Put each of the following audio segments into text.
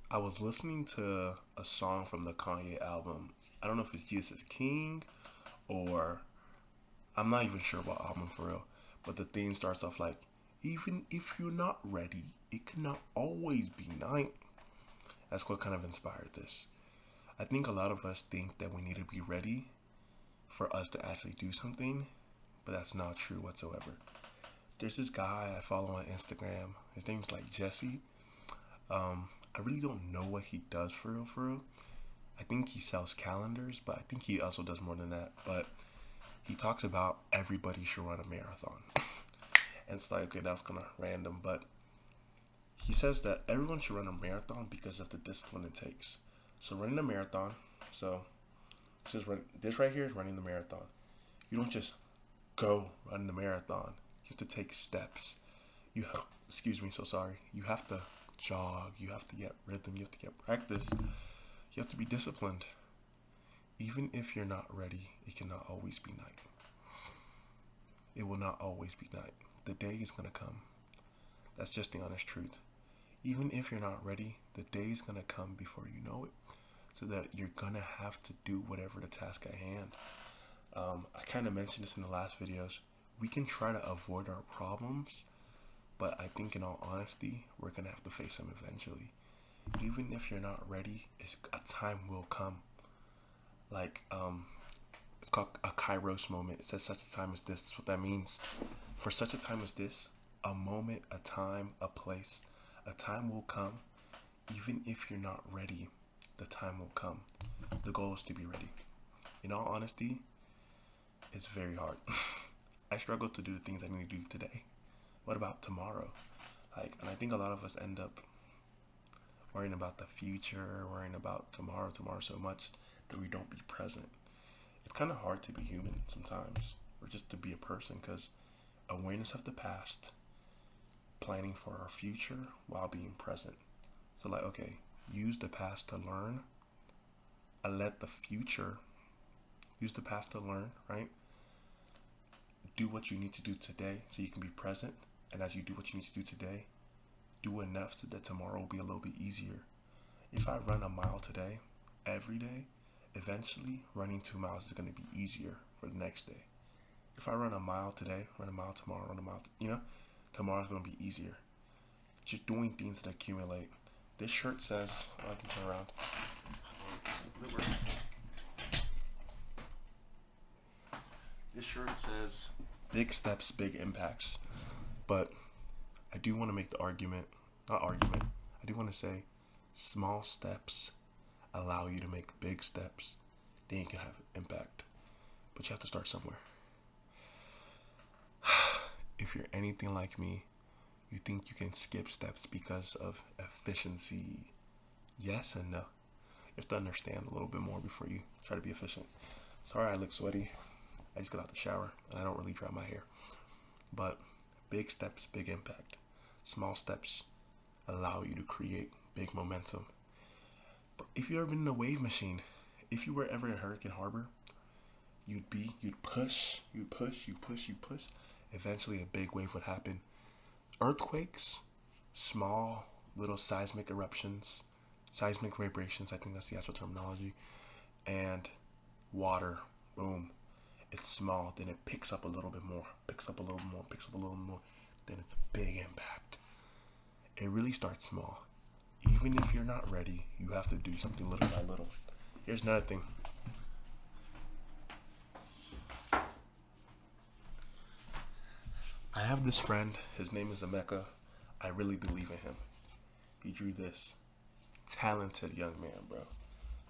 I was listening to a song from the Kanye album. I don't know if it's Jesus is King or I'm not even sure what album for real. But the theme starts off like, even if you're not ready, it cannot always be night. That's what kind of inspired this. I think a lot of us think that we need to be ready for us to actually do something, but that's not true whatsoever. There's this guy I follow on Instagram. His name's like Jesse. I really don't know what he does for real, for real. I think he sells calendars, but I think he also does more than that. But he talks about everybody should run a marathon. And it's like, okay, that's kind of random, but he says that everyone should run a marathon because of the discipline it takes. So running a marathon, so this right here is running the marathon. You don't just go run the marathon. You have to take steps. Excuse me, so sorry. You have to jog. You have to get rhythm. You have to get practice. You have to be disciplined. Even if you're not ready, it cannot always be night. It will not always be night. The day is gonna come. That's just the honest truth. Even if you're not ready, the day is gonna come before you know it. So that you're gonna have to do whatever the task at hand. I kind of mentioned this in the last videos. We can try to avoid our problems, but I think in all honesty, we're gonna have to face them eventually. Even if you're not ready, a time will come. Like, it's called a kairos moment. It says such a time as this. That's what that means. For such a time as this, a moment, a time, a place, a time will come. Even if you're not ready, the time will come. The goal is to be ready. In all honesty, it's very hard. I struggle to do the things I need to do today. What about tomorrow? And I think a lot of us end up worrying about the future, worrying about tomorrow so much that we don't be present. It's kind of hard to be human sometimes, or just to be a person, because awareness of the past, planning for our future while being present. So okay, use the past to learn. Use the past to learn, right? Do what you need to do today so you can be present. And as you do what you need to do today, do enough so that tomorrow will be a little bit easier. If I run a mile today, every day, eventually running 2 miles is going to be easier for the next day. If I run a mile today, run a mile tomorrow, run a mile, tomorrow's going to be easier. Just doing things that accumulate. This shirt says, I can turn around. This shirt says, big steps, big impacts. But I do want to make the I do want to say, small steps allow you to make big steps. Then you can have impact. But you have to start somewhere. If you're anything like me, you think you can skip steps because of efficiency. Yes and no. You have to understand a little bit more before you try to be efficient. Sorry I look sweaty. I just got out the shower and I don't really dry my hair. But big steps, big impact. Small steps allow you to create big momentum. If you've ever been in a wave machine, if you were ever in Hurricane Harbor, you'd push. Eventually a big wave would happen. Earthquakes, small little seismic eruptions, seismic vibrations, I think that's the actual terminology, and water, boom. It's small, then it picks up a little bit more, then it's a big impact. It really starts small. Even if you're not ready, you have to do something little by little. Here's another thing. I have this friend, his name is Emeka. I really believe in him. He drew this. Talented young man, bro.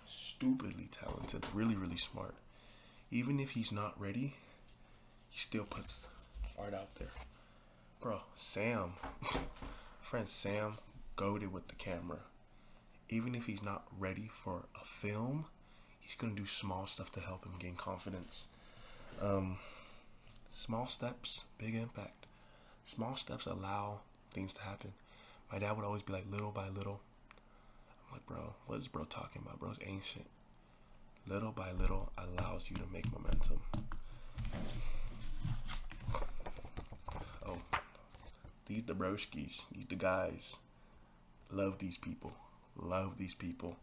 Stupidly talented, really, really smart. Even if he's not ready, he still puts art out there. Bro, friend Sam, goated with the camera. Even if he's not ready for a film, he's gonna do small stuff to help him gain confidence. Small steps, big impact. Small steps allow things to happen. My dad would always be like, little by little. I'm like, bro, what is bro talking about? Bro's ancient. Little by little allows you to make momentum. Oh, these the broskies, these the guys. Love these people. love these people.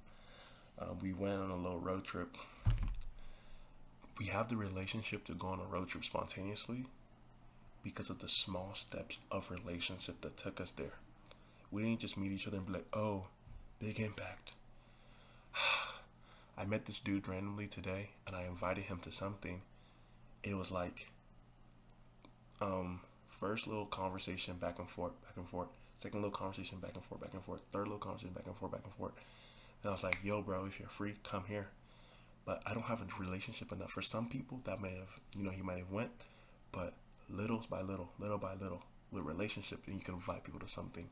We went on a little road trip. We have the relationship to go on a road trip spontaneously because of the small steps of relationship that took us there. We didn't just meet each other and be like, oh, big impact. I met this dude randomly today and I invited him to something. It was like, first little conversation back and forth, back and forth. Second little conversation back and forth, back and forth. Third little conversation back and forth, back and forth. And I was like, yo, bro, if you're free, come here. But I don't have a relationship enough. For some people, that may have, he might have went. But little by little by little, with relationship, and you can invite people to something.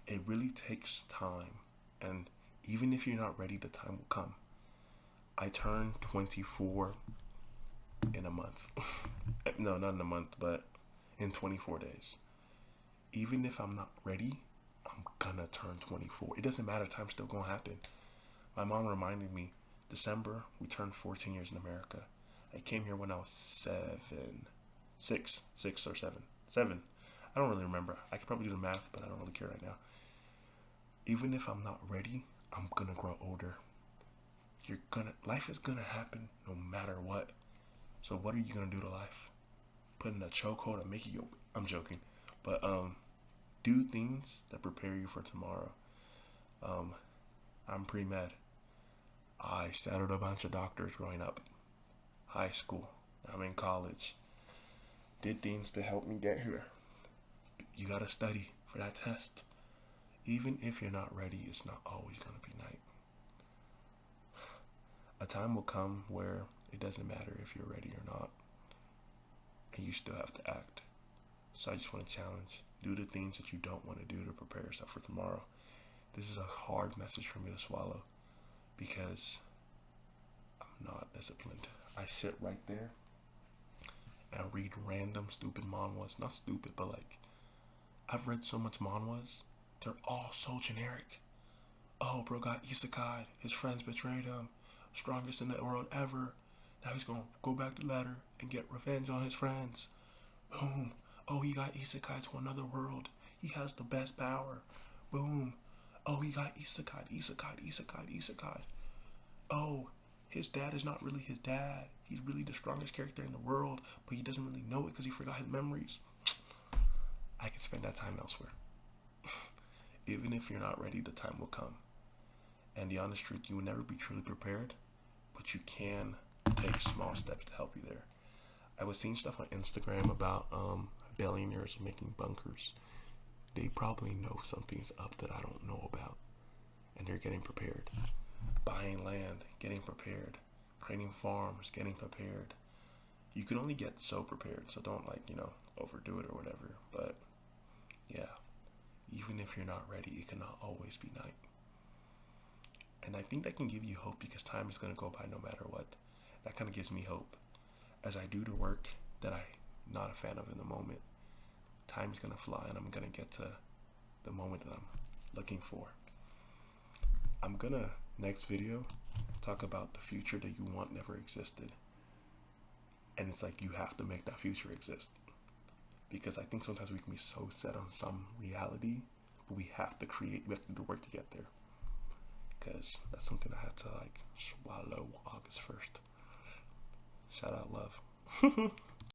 It really takes time. And even if you're not ready, the time will come. I turned 24 in a month. No, not in a month, but in 24 days. Even if I'm not ready, I'm gonna turn 24. It doesn't matter, time's still gonna happen. My mom reminded me, December, we turned 14 years in America. I came here when I was 6 or 7. I don't really remember. I could probably do the math, but I don't really care right now. Even if I'm not ready, I'm gonna grow older. Life is gonna happen no matter what. So what are you gonna do to life? Put in a chokehold and make you, I'm joking. But do things that prepare you for tomorrow. I'm pre-med. I shadowed a bunch of doctors growing up. High school. I'm in college. Did things to help me get here. You gotta study for that test. Even if you're not ready, it's not always gonna be night. A time will come where it doesn't matter if you're ready or not. And you still have to act. So I just want to challenge. Do the things that you don't want to do to prepare yourself for tomorrow. This is a hard message for me to swallow because I'm not disciplined. I sit right there and I read random stupid manhwas. Not stupid, but like, I've read so much manhwas. They're all so generic. Oh, bro got isekai. His friends betrayed him. Strongest in the world ever. Now he's gonna go back to the ladder and get revenge on his friends. Boom. Oh, he got isekai to another world. He has the best power. Boom. Oh, he got isekai. Oh, his dad is not really his dad. He's really the strongest character in the world, but he doesn't really know it because he forgot his memories. I can spend that time elsewhere. Even if you're not ready, the time will come. And the honest truth, you will never be truly prepared, but you can take small steps to help you there. I was seeing stuff on Instagram about billionaires making bunkers. They probably know something's up that I don't know about, and they're getting prepared. Buying land, getting prepared. Creating farms, getting prepared. You can only get so prepared, so don't overdo it or whatever. But yeah, even if you're not ready, it cannot always be night. And I think that can give you hope because time is going to go by no matter what. That kind of gives me hope. As I do the work that I'm not a fan of in the moment, time is going to fly and I'm going to get to the moment that I'm looking for. I'm going to, next video, talk about the future that you want never existed. And it's like you have to make that future exist. Because I think sometimes we can be so set on some reality, but we have to do the work to get there. Because that's something I had to swallow August 1st. Shout out love.